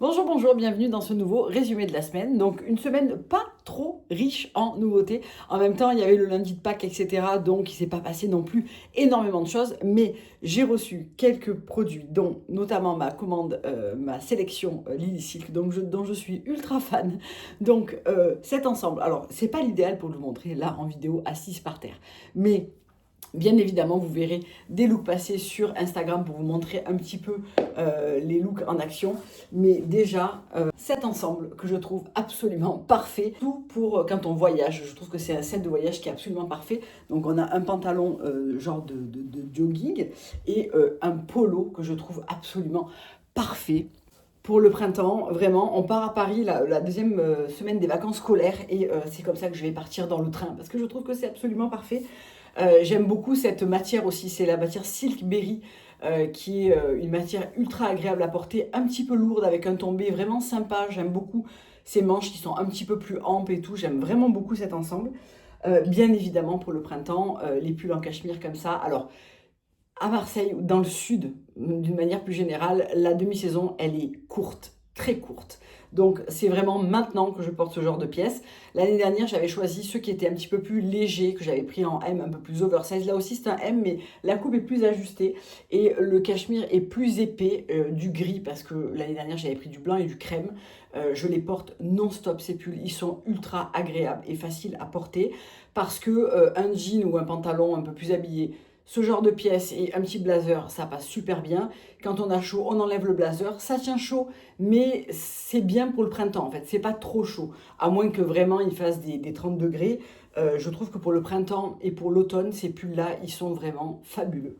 Bonjour, bonjour, bienvenue dans ce nouveau résumé de la semaine. Donc une semaine pas trop riche en nouveautés. En même temps, il y avait le lundi de Pâques, etc. Donc il ne s'est pas passé non plus énormément de choses. Mais j'ai reçu quelques produits, dont notamment ma commande, ma sélection Lily Silk, dont je suis ultra fan. Donc cet ensemble, alors c'est pas l'idéal pour le montrer là en vidéo assise par terre. Mais bien évidemment, vous verrez des looks passer sur Instagram pour vous montrer un petit peu les looks en action. Mais déjà, cet ensemble que je trouve absolument parfait, tout pour quand on voyage. Je trouve que c'est un set de voyage qui est absolument parfait. Donc on a un pantalon genre de jogging et un polo que je trouve absolument parfait. Pour le printemps, vraiment, on part à Paris la deuxième semaine des vacances scolaires et c'est comme ça que je vais partir dans le train parce que je trouve que c'est absolument parfait. J'aime beaucoup cette matière aussi, c'est la matière Silk Berry, qui est une matière ultra agréable à porter, un petit peu lourde avec un tombé vraiment sympa. J'aime beaucoup ces manches qui sont un petit peu plus amples et tout, j'aime vraiment beaucoup cet ensemble. Bien évidemment pour le printemps, les pulls en cachemire comme ça. Alors à Marseille ou dans le sud, d'une manière plus générale, la demi-saison, elle est courte, très courte. Donc c'est vraiment maintenant que je porte ce genre de pièces. L'année dernière, j'avais choisi ceux qui étaient un petit peu plus légers, que j'avais pris en M, un peu plus oversize. Là aussi, c'est un M, mais la coupe est plus ajustée et le cachemire est plus épais, du gris, parce que l'année dernière, j'avais pris du blanc et du crème. Je les porte non-stop, ces pulls. Ils sont ultra agréables et faciles à porter parce que un jean ou un pantalon un peu plus habillé, ce genre de pièces et un petit blazer, ça passe super bien. Quand on a chaud, on enlève le blazer, ça tient chaud, mais c'est bien pour le printemps en fait, c'est pas trop chaud, à moins que vraiment il fasse des 30 degrés. Je trouve que pour le printemps et pour l'automne, ces pulls-là, ils sont vraiment fabuleux.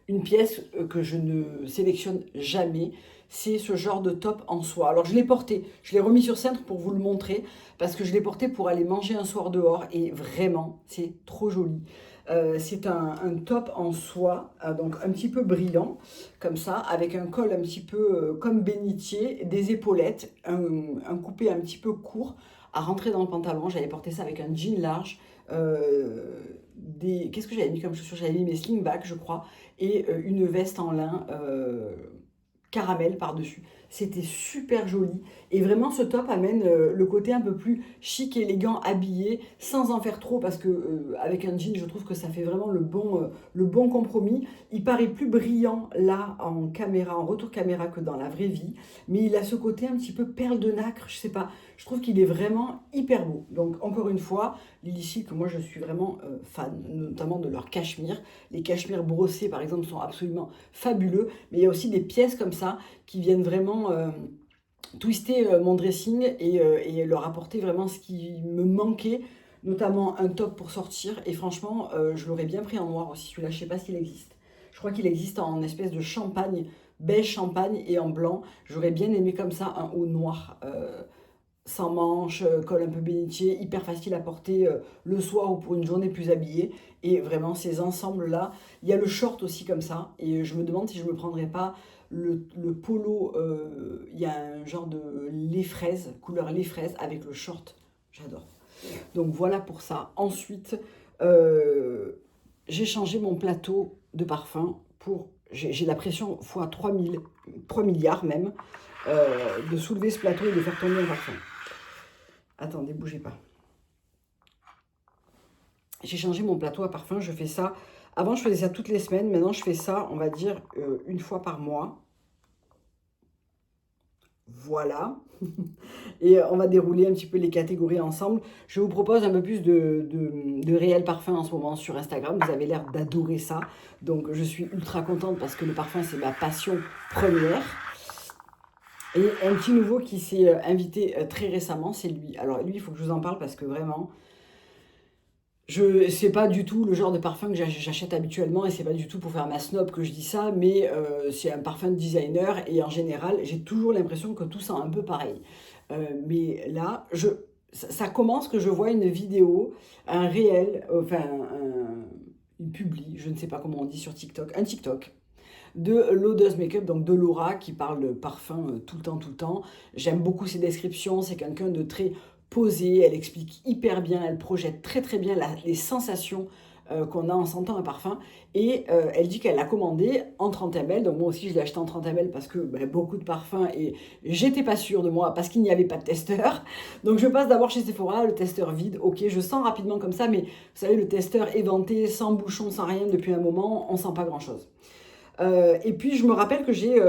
Une pièce que je ne sélectionne jamais, c'est ce genre de top en soie. Alors je l'ai porté, je l'ai remis sur cintre pour vous le montrer, parce que je l'ai porté pour aller manger un soir dehors, et vraiment, c'est trop joli. C'est un top en soie, donc un petit peu brillant, comme ça, avec un col un petit peu comme bénitier, des épaulettes, un coupé un petit peu court à rentrer dans le pantalon. J'avais porté ça avec un jean large, qu'est-ce que j'avais mis comme chaussures? J'avais mis mes slingbacks, je crois, et une veste en lin caramel par-dessus. C'était super joli. Et vraiment, ce top amène le côté un peu plus chic, élégant, habillé, sans en faire trop, parce que avec un jean, je trouve que ça fait vraiment le bon compromis. Il paraît plus brillant là en caméra, en retour caméra, que dans la vraie vie, mais il a ce côté un petit peu perle de nacre, je sais pas. Je trouve qu'il est vraiment hyper beau. Donc encore une fois, Lily Silk, moi je suis vraiment fan, notamment de leur cachemire. Les cachemires brossés par exemple sont absolument fabuleux, mais il y a aussi des pièces comme ça qui viennent vraiment twister mon dressing et leur apporter vraiment ce qui me manquait, notamment un top pour sortir. Et franchement, je l'aurais bien pris en noir aussi, celui-là, je sais pas s'il existe. Je crois qu'il existe en espèce de champagne, beige champagne et en blanc. J'aurais bien aimé comme ça un haut noir. Sans manches, col un peu bénitier, hyper facile à porter le soir ou pour une journée plus habillée. Et vraiment, ces ensembles-là, il y a le short aussi comme ça. Et je me demande si je ne me prendrais pas le polo, il y a un genre de lait fraise, couleur lait fraise avec le short. J'adore. Donc voilà pour ça. Ensuite, j'ai changé mon plateau de parfum pour... J'ai la pression fois 3000, 3 milliards même, de soulever ce plateau et de faire tomber un parfum. Attendez, bougez pas. J'ai changé mon plateau à parfum, je fais ça. Avant, je faisais ça toutes les semaines. Maintenant, je fais ça, on va dire, une fois par mois. Voilà. Et on va dérouler un petit peu les catégories ensemble. Je vous propose un peu plus de réels parfums en ce moment sur Instagram. Vous avez l'air d'adorer ça. Donc, je suis ultra contente parce que le parfum, c'est ma passion première. Et un petit nouveau qui s'est invité très récemment, c'est lui. Alors, lui, il faut que je vous en parle parce que vraiment... C'est pas du tout le genre de parfum que j'achète habituellement et c'est pas du tout pour faire ma snob que je dis ça, mais c'est un parfum de designer et en général, j'ai toujours l'impression que tout sent un peu pareil. Mais là, ça commence que je vois une vidéo, un réel, enfin, une publi, je ne sais pas comment on dit sur TikTok, un TikTok de Laudeuse Makeup, donc de Laura, qui parle de parfum tout le temps, tout le temps. J'aime beaucoup ses descriptions, c'est quelqu'un de très posé, elle explique hyper bien, elle projette très très bien les sensations qu'on a en sentant un parfum. Et elle dit qu'elle l'a commandé en 30 ml. Donc moi aussi, je l'ai acheté en 30 ml parce que beaucoup de parfums et j'étais pas sûre de moi parce qu'il n'y avait pas de testeur. Donc je passe d'abord chez Sephora, le testeur vide. Ok, je sens rapidement comme ça, mais vous savez, le testeur éventé, sans bouchon, sans rien, depuis un moment, on sent pas grand-chose. Et puis je me rappelle que j'ai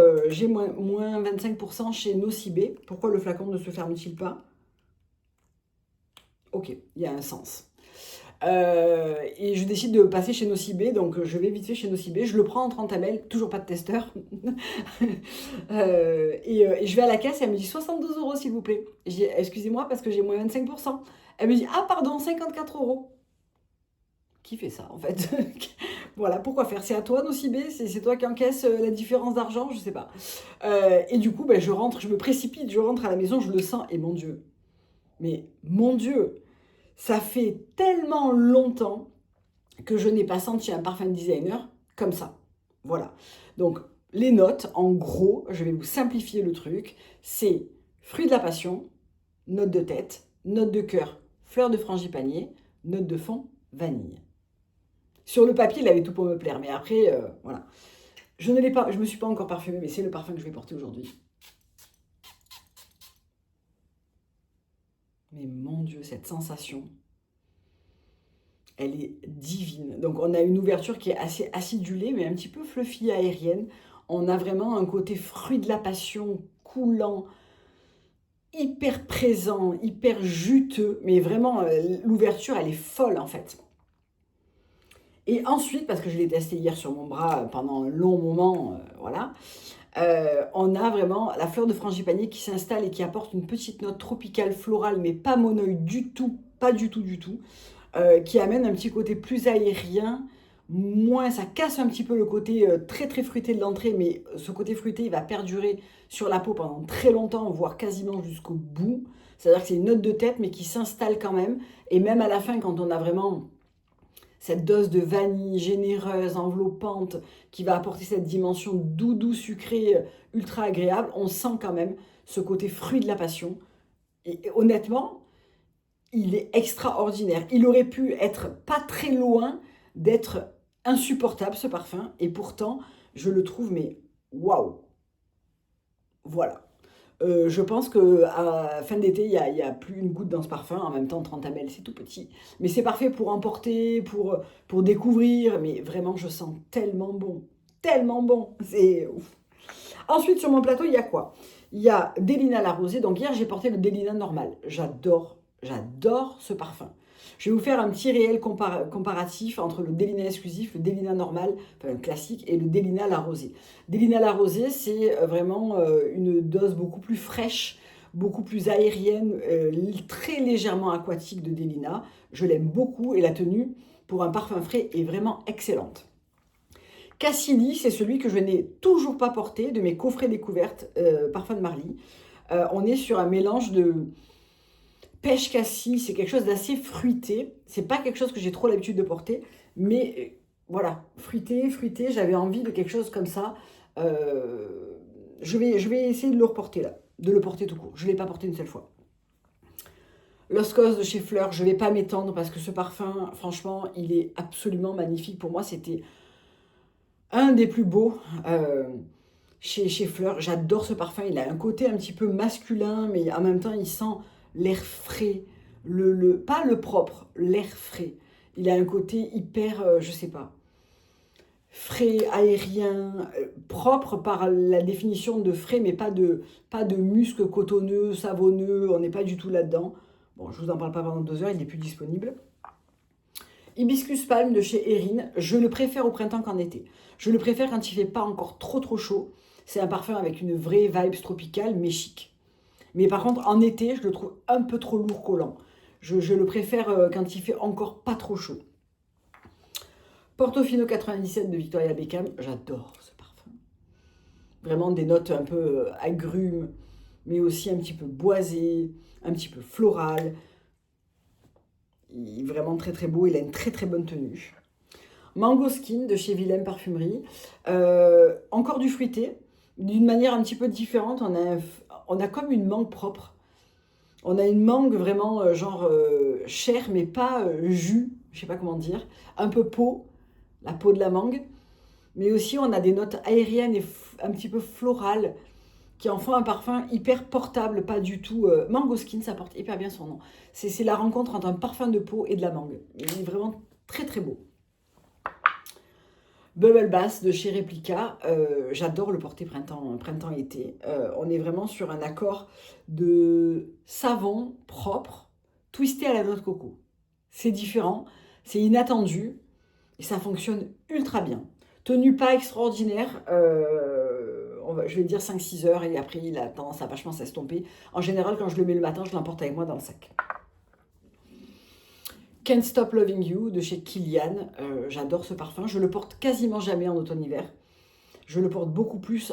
moins 25% chez Nocibé. Pourquoi le flacon ne se ferme-t-il pas? Ok, il y a un sens. Et je décide de passer chez Nocibé, donc je vais vite fait chez Nocibé, je le prends en 30 ml, toujours pas de testeur. Et je vais à la caisse et elle me dit 72 € s'il vous plaît. Je dis excusez-moi parce que j'ai moins 25%. Elle me dit ah pardon, 54 €. Qui fait ça en fait? Voilà, pourquoi faire? C'est à toi Nocibé? C'est toi qui encaisse la différence d'argent? Je sais pas. Et du coup, je rentre, je me précipite, je rentre à la maison, je le sens et mon Dieu. Mais mon Dieu, ça fait tellement longtemps que je n'ai pas senti un parfum designer comme ça. Voilà. Donc, les notes, en gros, je vais vous simplifier le truc. C'est fruit de la passion, note de tête, note de cœur, fleur de frangipanier, note de fond, vanille. Sur le papier, il avait tout pour me plaire, mais après, voilà. Je ne me suis pas encore parfumée, mais c'est le parfum que je vais porter aujourd'hui. Mais mon Dieu, cette sensation, elle est divine. Donc on a une ouverture qui est assez acidulée, mais un petit peu fluffy aérienne. On a vraiment un côté fruit de la passion, coulant, hyper présent, hyper juteux. Mais vraiment, l'ouverture, elle est folle en fait. Et ensuite, parce que je l'ai testé hier sur mon bras pendant un long moment, voilà, on a vraiment la fleur de frangipanier qui s'installe et qui apporte une petite note tropicale florale, mais pas monoïde du tout, pas du tout, du tout. Qui amène un petit côté plus aérien, moins, ça casse un petit peu le côté très très fruité de l'entrée, mais ce côté fruité il va perdurer sur la peau pendant très longtemps, voire quasiment jusqu'au bout. C'est-à-dire que c'est une note de tête mais qui s'installe quand même, et même à la fin quand on a vraiment cette dose de vanille généreuse, enveloppante, qui va apporter cette dimension doudou sucré, ultra agréable, on sent quand même ce côté fruit de la passion. Et honnêtement, il est extraordinaire. Il aurait pu être pas très loin d'être insupportable ce parfum, et pourtant je le trouve mais waouh. Voilà. Je pense que à fin d'été, il y a plus une goutte dans ce parfum. En même temps, 30 ml, c'est tout petit. Mais c'est parfait pour emporter, pour découvrir. Mais vraiment, je sens tellement bon. Tellement bon. C'est ouf. Ensuite, sur mon plateau, il y a quoi? Il y a Delina la rosée. Donc hier, j'ai porté le Delina normal. J'adore ce parfum. Je vais vous faire un petit réel comparatif entre le Delina exclusif, le Delina normal, enfin le classique, et le Delina la rosée. Delina la rosée, c'est vraiment une dose beaucoup plus fraîche, beaucoup plus aérienne, très légèrement aquatique de Delina. Je l'aime beaucoup et la tenue pour un parfum frais est vraiment excellente. Cassini, c'est celui que je n'ai toujours pas porté de mes coffrets découvertes parfum de Marly. On est sur un mélange de pêche cassis, c'est quelque chose d'assez fruité. C'est pas quelque chose que j'ai trop l'habitude de porter, mais voilà, fruité, j'avais envie de quelque chose comme ça. Je vais essayer de le reporter là, de le porter tout court. Je ne l'ai pas porté une seule fois. L'Oscos de chez Fleur, je ne vais pas m'étendre parce que ce parfum, franchement, il est absolument magnifique. Pour moi, c'était un des plus beaux chez Fleur. J'adore ce parfum. Il a un côté un petit peu masculin, mais en même temps, il sent l'air frais. Pas le propre, l'air frais. Il a un côté hyper, je sais pas, frais, aérien, propre par la définition de frais, mais pas de musc cotonneux, savonneux. On n'est pas du tout là-dedans. Bon, je vous en parle pas pendant 2 heures, il n'est plus disponible. Hibiscus Palme de chez Erin, je le préfère au printemps qu'en été. Je le préfère quand il fait pas encore trop chaud. C'est un parfum avec une vraie vibe tropicale, mais chic. Mais par contre, en été, je le trouve un peu trop lourd collant. Je le préfère quand il fait encore pas trop chaud. Portofino 97 de Victoria Beckham, j'adore ce parfum. Vraiment des notes un peu agrumes, mais aussi un petit peu boisées, un petit peu floral. Il est vraiment très très beau, il a une très très bonne tenue. Mango Skin de chez Willem Parfumerie. Encore du fruité, d'une manière un petit peu différente. On a comme une mangue propre. On a une mangue vraiment genre chair, mais pas jus. je sais pas comment dire, un peu peau, la peau de la mangue, mais aussi on a des notes aériennes et un petit peu florales qui en font un parfum hyper portable, pas du tout. Mango Skin, ça porte hyper bien son nom. C'est la rencontre entre un parfum de peau et de la mangue. Il est vraiment très très beau. Bubble Bath de chez Replica, j'adore le porter printemps-été. On est vraiment sur un accord de savon propre, twisté à la noix de coco. C'est différent, c'est inattendu et ça fonctionne ultra bien. Tenue pas extraordinaire, je vais dire 5-6 heures et après il a tendance à vachement s'estomper. En général, quand je le mets le matin, je l'emporte avec moi dans le sac. Can't Stop Loving You de chez Kilian, j'adore ce parfum. Je le porte quasiment jamais en automne-hiver. Je le porte beaucoup plus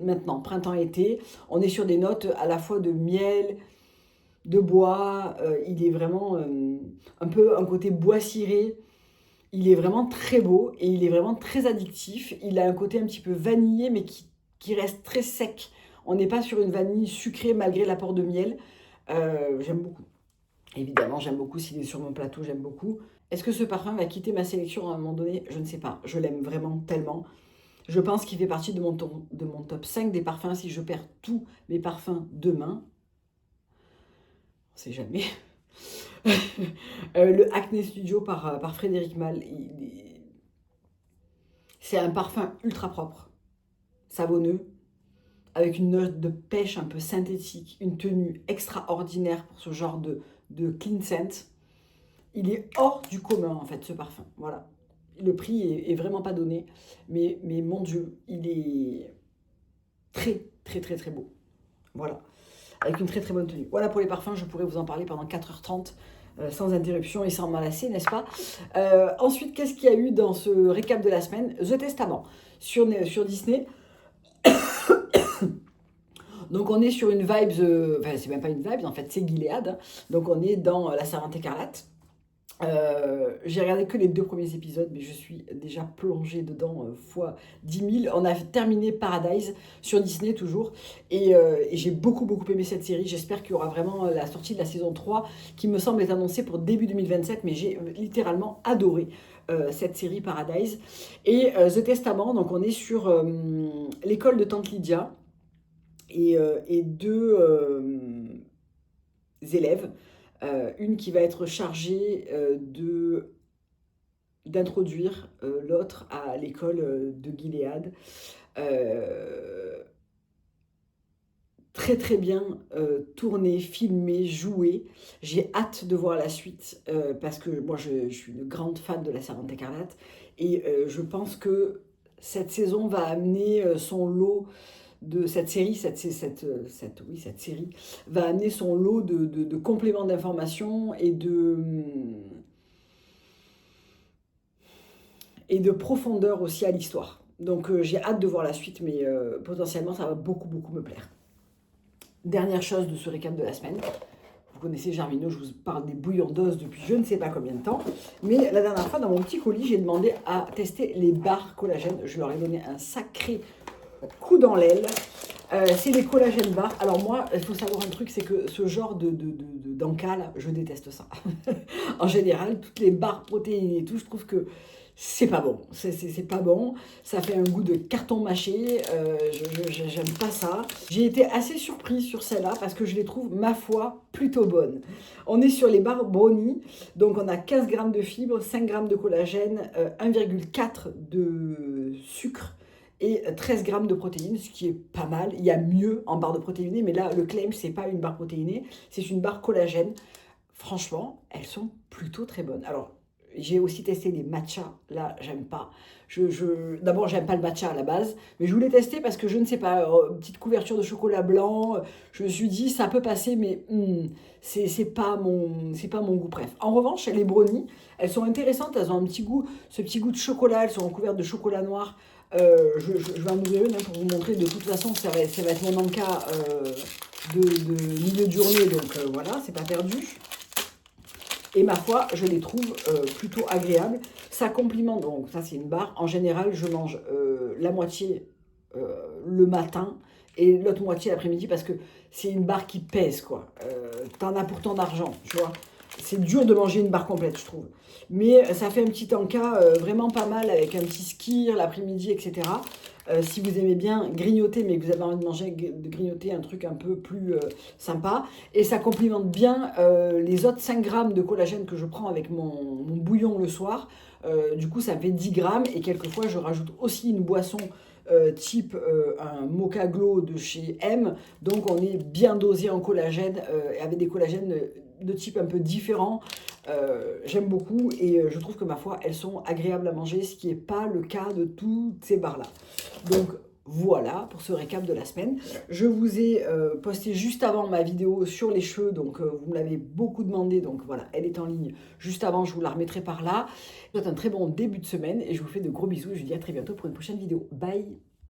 maintenant, printemps-été. On est sur des notes à la fois de miel, de bois. Il est vraiment un peu un côté bois ciré. Il est vraiment très beau et il est vraiment très addictif. Il a un côté un petit peu vanillé mais qui reste très sec. On n'est pas sur une vanille sucrée malgré l'apport de miel. J'aime beaucoup. Évidemment, j'aime beaucoup. S'il est sur mon plateau, j'aime beaucoup. Est-ce que ce parfum va quitter ma sélection à un moment donné? Je ne sais pas. Je l'aime vraiment tellement. Je pense qu'il fait partie de mon top 5 des parfums. Si je perds tous mes parfums demain, on ne sait jamais. Le Acne Studio par Frédéric Malle. C'est un parfum ultra propre, savonneux, avec une note de pêche un peu synthétique, une tenue extraordinaire pour ce genre de clean scent. Il est hors du commun, en fait, ce parfum. Voilà. Le prix est vraiment pas donné, mais mon Dieu, il est très, très, très, très beau. Voilà. Avec une très, très bonne tenue. Voilà pour les parfums, je pourrais vous en parler pendant 4h30, sans interruption et sans m'enlacer, n'est-ce pas? Ensuite, qu'est-ce qu'il y a eu dans ce récap de la semaine? The Testament sur Disney. Donc on est sur une vibes, enfin c'est même pas une vibes, en fait c'est Gilead, hein. Donc on est dans La Servante écarlate. J'ai regardé que les 2 premiers épisodes, mais je suis déjà plongée dedans fois 10 000. On a terminé Paradise sur Disney toujours, et j'ai beaucoup aimé cette série. J'espère qu'il y aura vraiment la sortie de la saison 3 qui me semble être annoncée pour début 2027, mais j'ai littéralement adoré cette série Paradise. Et The Testament, donc on est sur l'école de Tante Lydia et 2 élèves. Une qui va être chargée d'introduire l'autre à l'école de Gilead. Très très bien tourné, filmé, joué. J'ai hâte de voir la suite parce que moi je suis une grande fan de La Servante écarlate et je pense que cette saison va amener son lot de cette série, cette série va amener son lot de compléments d'informations et de profondeur aussi à l'histoire. Donc j'ai hâte de voir la suite, mais potentiellement ça va beaucoup me plaire. Dernière chose de ce récap de la semaine. Vous connaissez Germino, je vous parle des bouillons d'os depuis je ne sais pas combien de temps. Mais la dernière fois, dans mon petit colis, j'ai demandé à tester les barres collagène. Je leur ai donné un sacré coup dans l'aile. C'est des collagènes barres. Alors moi, il faut savoir un truc, c'est que ce genre d'encas, là, je déteste ça. En général, toutes les barres protéinées et tout, je trouve que c'est pas bon. C'est pas bon. Ça fait un goût de carton mâché. J'aime pas ça. J'ai été assez surprise sur celle-là parce que je les trouve, ma foi, plutôt bonnes. On est sur les barres brownie. Donc on a 15 grammes de fibres, 5 grammes de collagène, 1,4 de sucre et 13 grammes de protéines, ce qui est pas mal. Il y a mieux en barre de protéinée, mais là, le claim, c'est pas une barre protéinée, c'est une barre collagène. Franchement, elles sont plutôt très bonnes. Alors, j'ai aussi testé les matchas. Là, j'aime pas. D'abord, j'aime pas le matcha à la base, mais je voulais tester parce que je ne sais pas, petite couverture de chocolat blanc. Je me suis dit, ça peut passer, mais c'est pas mon goût préf. En revanche, les brownies, elles sont intéressantes. Elles ont un petit goût, ce petit goût de chocolat. Elles sont recouvertes de chocolat noir. Je vais en ouvrir une pour vous montrer. De toute façon, ça va être mon encas de milieu de journée, donc voilà, c'est pas perdu. Et ma foi, je les trouve plutôt agréables. Ça complimente, donc ça c'est une barre. En général, je mange la moitié le matin et l'autre moitié l'après-midi parce que c'est une barre qui pèse, quoi. T'en as pour ton argent, tu vois. c'est dur de manger une barre complète, je trouve. Mais ça fait un petit encas vraiment pas mal avec un petit skyr l'après-midi, etc. Si vous aimez bien grignoter, mais que vous avez envie de manger, de grignoter un truc un peu plus sympa. Et ça complimente bien les autres 5 grammes de collagène que je prends avec mon bouillon le soir. Du coup, ça me fait 10 grammes. Et quelquefois, je rajoute aussi une boisson type un Moka Glow de chez M. Donc, on est bien dosé en collagène, avec des collagènes de type un peu différent. J'aime beaucoup et je trouve que ma foi, elles sont agréables à manger, ce qui n'est pas le cas de toutes ces barres-là. Donc voilà pour ce récap de la semaine. Je vous ai posté juste avant ma vidéo sur les cheveux, donc vous me l'avez beaucoup demandé, donc voilà, elle est en ligne juste avant, je vous la remettrai par là. Je vous souhaite un très bon début de semaine et je vous fais de gros bisous et je vous dis à très bientôt pour une prochaine vidéo. Bye!